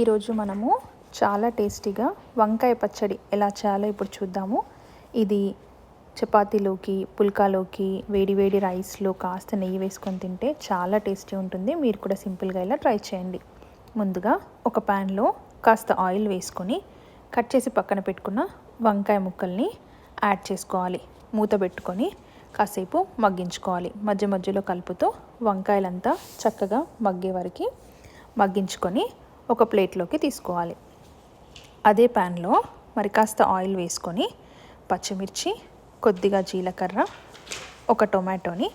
ఈరోజు మనము చాలా టేస్టీగా వంకాయ పచ్చడి ఎలా చేయాలో ఇప్పుడు చూద్దాము. ఇది చపాతీలోకి, పుల్కాలోకి, వేడి వేడి రైస్లో కాస్త నెయ్యి వేసుకొని తింటే చాలా టేస్టీ ఉంటుంది. మీరు కూడా సింపుల్గా ఇలా ట్రై చేయండి. ముందుగా ఒక ప్యాన్లో కాస్త ఆయిల్ వేసుకొని కట్ చేసి పక్కన పెట్టుకున్న వంకాయ ముక్కల్ని యాడ్ చేసుకోవాలి. మూత పెట్టుకొని కాసేపు మగ్గించుకోవాలి. మధ్య మధ్యలో కలుపుతూ వంకాయలంతా చక్కగా మగ్గే వరకు మగ్గించుకొని ఒక ప్లేట్లోకి తీసుకోవాలి. అదే ప్యాన్లో మరి కాస్త ఆయిల్ వేసుకొని పచ్చిమిర్చి, కొద్దిగా జీలకర్ర, ఒక టొమాటోని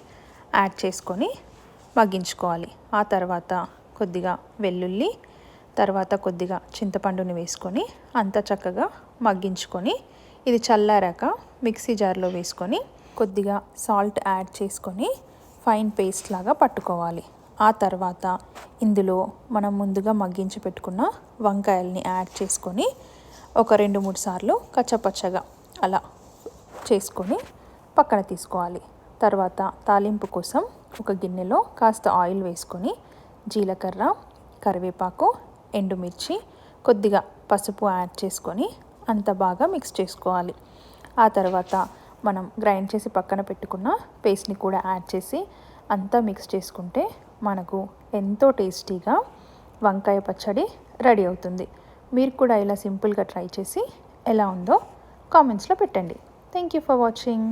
యాడ్ చేసుకొని మగ్గించుకోవాలి. ఆ తర్వాత కొద్దిగా వెల్లుల్లి, తర్వాత కొద్దిగా చింతపండుని వేసుకొని అంతా చక్కగా మగ్గించుకొని ఇది చల్లారాక మిక్సీ జార్లో వేసుకొని కొద్దిగా సాల్ట్ యాడ్ చేసుకొని ఫైన్ పేస్ట్ లాగా పట్టుకోవాలి. ఆ తర్వాత ఇందులో మనం ముందుగా మగ్గించి పెట్టుకున్న వంకాయల్ని యాడ్ చేసుకొని ఒక 2-3 సార్లు కచ్చపచ్చగా అలా చేసుకొని పక్కన తీసుకోవాలి. తర్వాత తాలింపు కోసం ఒక గిన్నెలో కాస్త ఆయిల్ వేసుకొని జీలకర్ర, కరివేపాకు, ఎండుమిర్చి, కొద్దిగా పసుపు యాడ్ చేసుకొని అంత బాగా మిక్స్ చేసుకోవాలి. ఆ తర్వాత మనం గ్రైండ్ చేసి పక్కన పెట్టుకున్న పేస్ట్ని కూడా యాడ్ చేసి అంతా మిక్స్ చేసుకుంటే మనకు ఎంతో టేస్టీగా వంకాయ పచ్చడి రెడీ అవుతుంది. మీరు కూడా ఇలా సింపుల్గా ట్రై చేసి ఎలా ఉందో కామెంట్స్లో పెట్టండి. Thank you for watching.